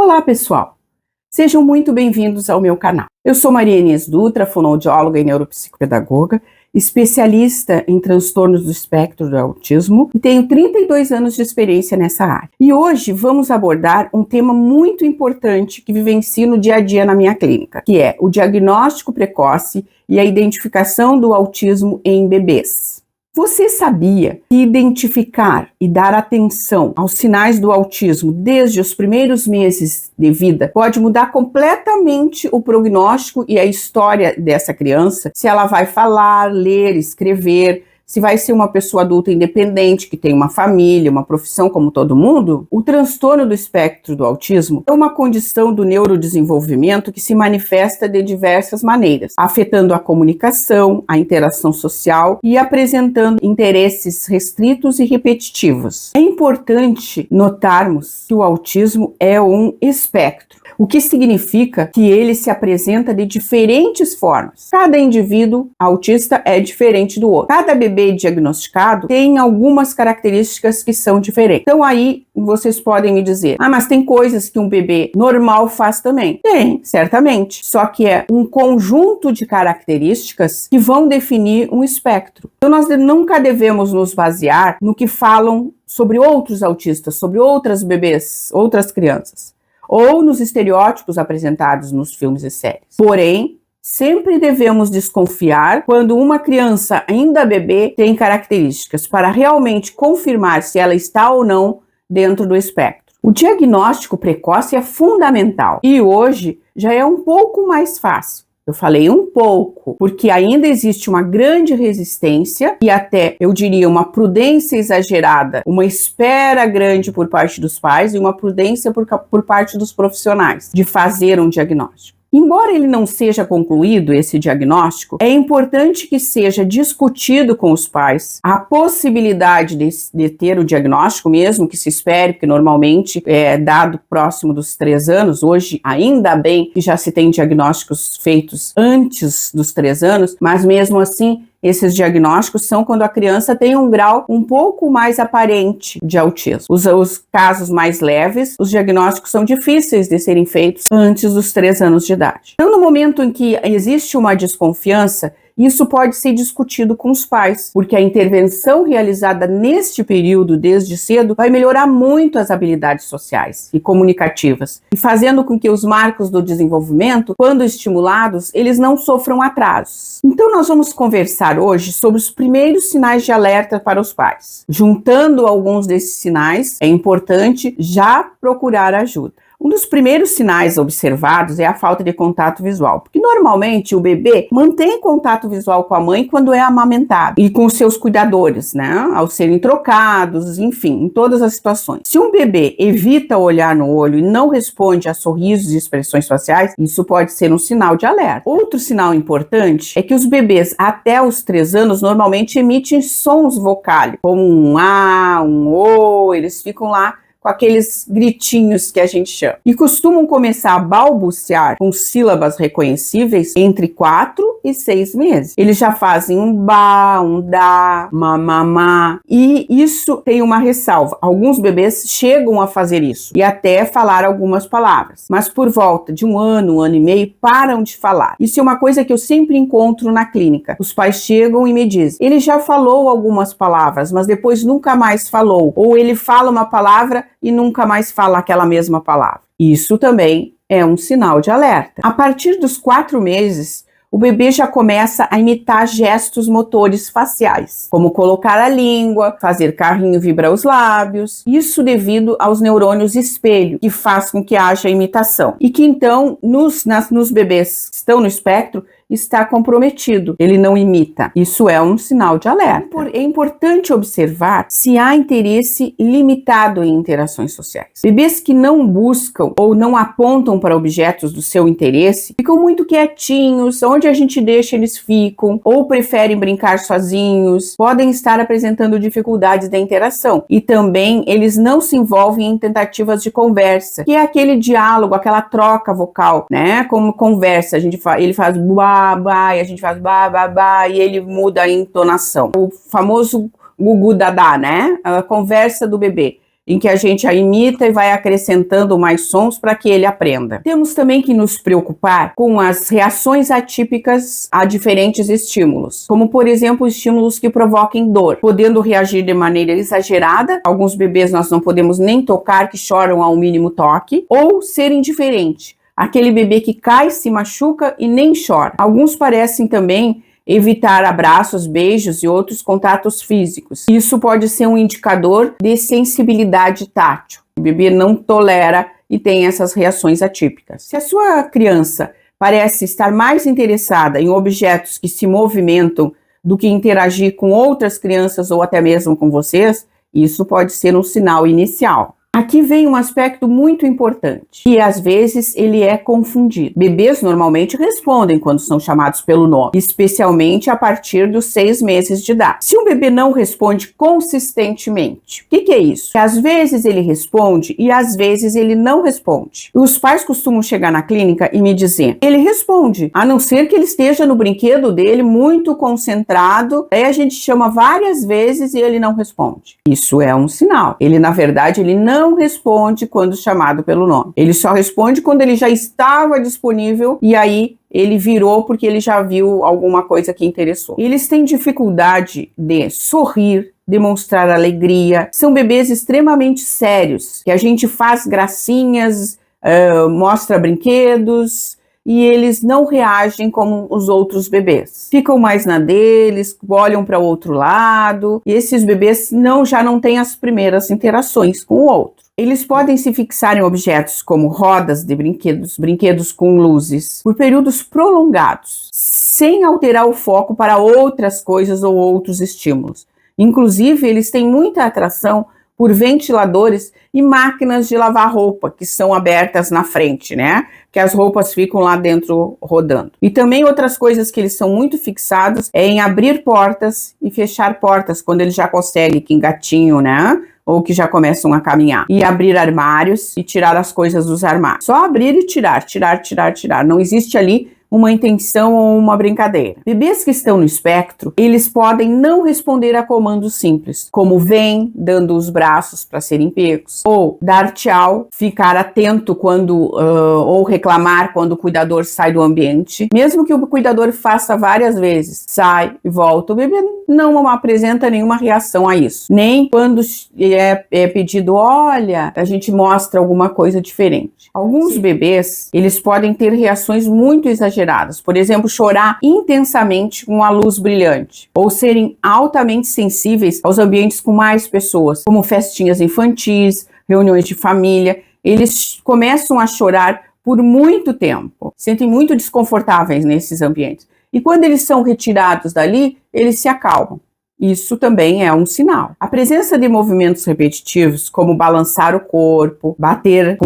Olá, pessoal! Sejam muito bem-vindos ao meu canal. Eu sou Maria Inês Dutra, fonoaudióloga e neuropsicopedagoga, especialista em transtornos do espectro do autismo e tenho 32 anos de experiência nessa área. E hoje vamos abordar um tema muito importante que vivencio no dia a dia na minha clínica, que é o diagnóstico precoce e a identificação do autismo em bebês. Você sabia que identificar e dar atenção aos sinais do autismo desde os primeiros meses de vida pode mudar completamente o prognóstico e a história dessa criança, se ela vai falar, ler, escrever, se vai ser uma pessoa adulta independente, que tem uma família, uma profissão como todo mundo? O transtorno do espectro do autismo é uma condição do neurodesenvolvimento que se manifesta de diversas maneiras, afetando a comunicação, a interação social e apresentando interesses restritos e repetitivos. É importante notarmos que o autismo é um espectro, o que significa que ele se apresenta de diferentes formas. Cada indivíduo autista é diferente do outro. Cada bebê diagnosticado tem algumas características que são diferentes. Então aí vocês podem me dizer, mas tem coisas que um bebê normal faz também. Tem, certamente. Só que é um conjunto de características que vão definir um espectro. Então nós nunca devemos nos basear no que falam sobre outros autistas, sobre outras bebês, outras crianças, ou nos estereótipos apresentados nos filmes e séries. Porém, sempre devemos desconfiar quando uma criança ainda bebê tem características para realmente confirmar se ela está ou não dentro do espectro. O diagnóstico precoce é fundamental e hoje já é um pouco mais fácil. Eu falei um pouco, porque ainda existe uma grande resistência e até, eu diria, uma prudência exagerada, uma espera grande por parte dos pais e uma prudência por parte dos profissionais de fazer um diagnóstico. Embora ele não seja concluído, esse diagnóstico, é importante que seja discutido com os pais a possibilidade de ter o diagnóstico, mesmo que se espere, porque normalmente é dado próximo dos 3 anos. Hoje, ainda bem que já se tem diagnósticos feitos antes dos 3 anos, mas mesmo assim, esses diagnósticos são quando a criança tem um grau um pouco mais aparente de autismo. Os casos mais leves, os diagnósticos são difíceis de serem feitos antes dos 3 anos de idade. Então, no momento em que existe uma desconfiança, isso pode ser discutido com os pais, porque a intervenção realizada neste período, desde cedo, vai melhorar muito as habilidades sociais e comunicativas, e fazendo com que os marcos do desenvolvimento, quando estimulados, eles não sofram atrasos. Então, nós vamos conversar hoje sobre os primeiros sinais de alerta para os pais. Juntando alguns desses sinais, é importante já procurar ajuda. Um dos primeiros sinais observados é a falta de contato visual, porque normalmente o bebê mantém contato visual com a mãe quando é amamentado e com seus cuidadores, né, ao serem trocados, enfim, em todas as situações. Se um bebê evita olhar no olho e não responde a sorrisos e expressões faciais, isso pode ser um sinal de alerta. Outro sinal importante é que os bebês até os 3 anos normalmente emitem sons vocais, como um A, um O, eles ficam lá com aqueles gritinhos que a gente chama. E costumam começar a balbuciar com sílabas reconhecíveis entre 4 e 6 meses. Eles já fazem um ba, um da, mamamá. E isso tem uma ressalva. Alguns bebês chegam a fazer isso e até falar algumas palavras. Mas por volta de um ano e meio, param de falar. Isso é uma coisa que eu sempre encontro na clínica. Os pais chegam e me dizem, ele já falou algumas palavras, mas depois nunca mais falou. Ou ele fala uma palavra e nunca mais fala aquela mesma palavra. Isso também é um sinal de alerta. A partir dos 4 meses, o bebê já começa a imitar gestos motores faciais, como colocar a língua, fazer carrinho vibrar os lábios, isso devido aos neurônios espelho, que faz com que haja imitação. E que então, nos bebês que estão no espectro, está comprometido, ele não imita. Isso é um sinal de alerta. É importante observar se há interesse limitado em interações sociais. Bebês que não buscam ou não apontam para objetos do seu interesse ficam muito quietinhos, onde a gente deixa eles ficam, ou preferem brincar sozinhos, podem estar apresentando dificuldades da interação. E também eles não se envolvem em tentativas de conversa, que é aquele diálogo, aquela troca vocal, né? Como conversa, ele faz buá, e a gente faz ba, e ele muda a entonação. O famoso gugu dadá, né? A conversa do bebê. em que a gente a imita e vai acrescentando mais sons para que ele aprenda. Temos também que nos preocupar com as reações atípicas a diferentes estímulos, como por exemplo estímulos que provoquem dor, podendo reagir de maneira exagerada. Alguns bebês nós não podemos nem tocar, que choram ao mínimo toque, ou ser indiferente, aquele bebê que cai, se machuca e nem chora. Alguns parecem também evitar abraços, beijos e outros contatos físicos. Isso pode ser um indicador de sensibilidade tátil. O bebê não tolera e tem essas reações atípicas. Se a sua criança parece estar mais interessada em objetos que se movimentam do que interagir com outras crianças ou até mesmo com vocês, isso pode ser um sinal inicial. Aqui vem um aspecto muito importante, e às vezes ele é confundido. Bebês normalmente respondem quando são chamados pelo nome, especialmente a partir dos 6 meses de idade. Se um bebê não responde consistentemente, o que é isso? Que às vezes ele responde e às vezes ele não responde. Os pais costumam chegar na clínica e me dizer, ele responde, a não ser que ele esteja no brinquedo dele muito concentrado, aí a gente chama várias vezes e ele não responde. Isso é um sinal. Ele, na verdade, ele não responde quando chamado pelo nome. Ele só responde quando ele já estava disponível e aí ele virou porque ele já viu alguma coisa que interessou. Eles têm dificuldade de sorrir, demonstrar alegria. São bebês extremamente sérios, que a gente faz gracinhas, mostra brinquedos, e eles não reagem como os outros bebês. Ficam mais na deles, olham para o outro lado, e esses bebês já não têm as primeiras interações com o outro. Eles podem se fixar em objetos como rodas de brinquedos, brinquedos com luzes, por períodos prolongados, sem alterar o foco para outras coisas ou outros estímulos. Inclusive, eles têm muita atração por ventiladores e máquinas de lavar roupa, que são abertas na frente, né? Que as roupas ficam lá dentro rodando. E também outras coisas que eles são muito fixados é em abrir portas e fechar portas, quando eles já conseguem, que engatinham, né? Ou que já começam a caminhar. E abrir armários e tirar as coisas dos armários. Só abrir e tirar, tirar, tirar, tirar. Não existe ali uma intenção ou uma brincadeira. Bebês que estão no espectro, eles podem não responder a comandos simples, como vem, dando os braços para serem pegos, ou dar tchau, ficar atento quando, ou reclamar quando o cuidador sai do ambiente. Mesmo que o cuidador faça várias vezes, sai e volta, o bebê não apresenta nenhuma reação a isso. Nem quando é pedido, olha, a gente mostra alguma coisa diferente. Alguns bebês, eles podem ter reações muito exageradas. Por exemplo, chorar intensamente com a luz brilhante, ou serem altamente sensíveis aos ambientes com mais pessoas, como festinhas infantis, reuniões de família. Eles começam a chorar por muito tempo, sentem muito desconfortáveis nesses ambientes. E quando eles são retirados dali, eles se acalmam. Isso também é um sinal. A presença de movimentos repetitivos, como balançar o corpo, bater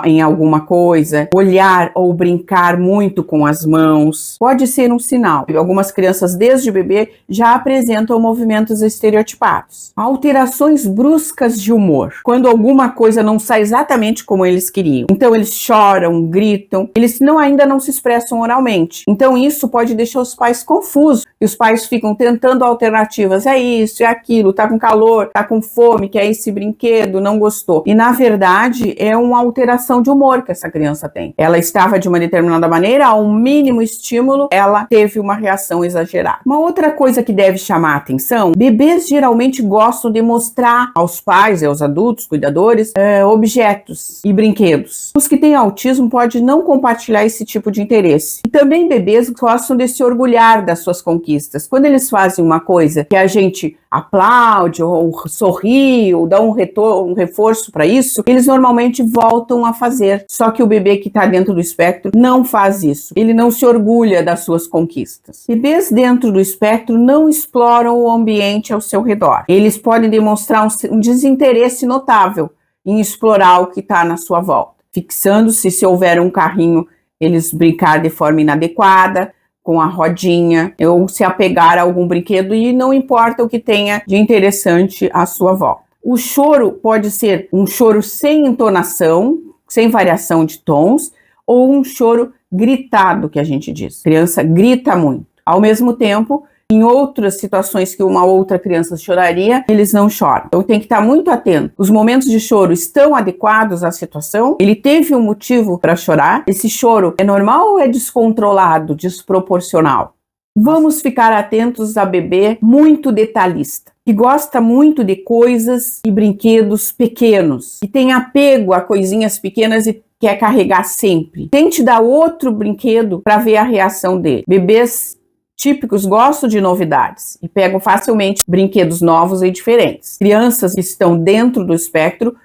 em alguma coisa, olhar ou brincar muito com as mãos, pode ser um sinal. Algumas crianças, desde bebê, já apresentam movimentos estereotipados. Alterações bruscas de humor, quando alguma coisa não sai exatamente como eles queriam. Então eles choram, gritam, eles ainda não se expressam oralmente. Então isso pode deixar os pais confusos, e os pais ficam tentando alternativas. É isso, é aquilo, tá com calor, tá com fome, quer esse brinquedo, não gostou. E na verdade é uma alteração de humor que essa criança tem. Ela estava de uma determinada maneira, a um mínimo estímulo, ela teve uma reação exagerada. Uma outra coisa que deve chamar a atenção, bebês geralmente gostam de mostrar aos pais e aos adultos, cuidadores, objetos e brinquedos. Os que têm autismo podem não compartilhar esse tipo de interesse. E também bebês gostam de se orgulhar das suas conquistas. Quando eles fazem uma coisa que a gente aplaude ou sorri ou dá um reforço para isso, eles normalmente voltam a fazer. Só que o bebê que está dentro do espectro não faz isso. Ele não se orgulha das suas conquistas. Bebês dentro do espectro não exploram o ambiente ao seu redor. Eles podem demonstrar um desinteresse notável em explorar o que está na sua volta, fixando-se, se houver um carrinho, eles brincar de forma inadequada, com a rodinha, ou se apegar a algum brinquedo, e não importa o que tenha de interessante à sua volta. O choro pode ser um choro sem entonação, sem variação de tons, ou um choro gritado, que a gente diz. A criança grita muito. Ao mesmo tempo em outras situações que uma outra criança choraria, eles não choram. Então tem que estar muito atento. Os momentos de choro estão adequados à situação? Ele teve um motivo para chorar? Esse choro é normal ou é descontrolado, desproporcional? Vamos ficar atentos a bebê muito detalhista, que gosta muito de coisas e brinquedos pequenos, que tem apego a coisinhas pequenas e quer carregar sempre. Tente dar outro brinquedo para ver a reação dele. Bebês típicos gostam de novidades e pegam facilmente brinquedos novos e diferentes. Crianças que estão dentro do espectro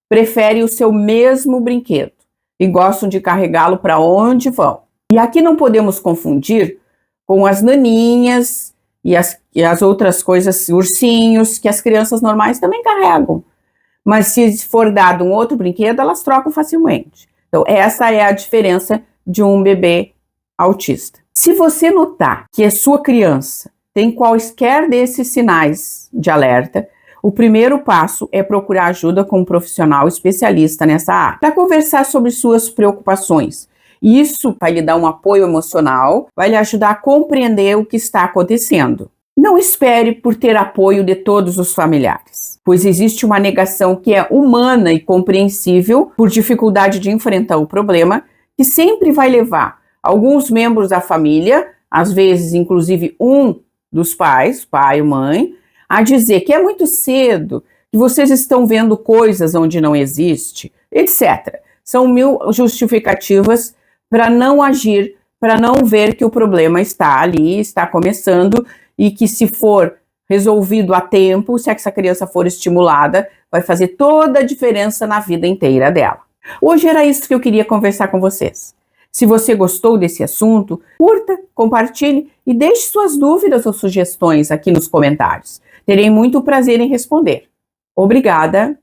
preferem o seu mesmo brinquedo e gostam de carregá-lo para onde vão. E aqui não podemos confundir com as naninhas e as outras coisas, ursinhos, que as crianças normais também carregam. Mas se for dado um outro brinquedo, elas trocam facilmente. Então, essa é a diferença de um bebê autista. Se você notar que a sua criança tem quaisquer desses sinais de alerta, o primeiro passo é procurar ajuda com um profissional especialista nessa área, para conversar sobre suas preocupações. Isso vai lhe dar um apoio emocional, vai lhe ajudar a compreender o que está acontecendo. Não espere por ter apoio de todos os familiares, pois existe uma negação que é humana e compreensível por dificuldade de enfrentar o problema, que sempre vai levar alguns membros da família, às vezes inclusive um dos pais, pai ou mãe, a dizer que é muito cedo, que vocês estão vendo coisas onde não existe, etc. São 1000 justificativas para não agir, para não ver que o problema está ali, está começando e que se for resolvido a tempo, se essa criança for estimulada, vai fazer toda a diferença na vida inteira dela. Hoje era isso que eu queria conversar com vocês. Se você gostou desse assunto, curta, compartilhe e deixe suas dúvidas ou sugestões aqui nos comentários. Terei muito prazer em responder. Obrigada!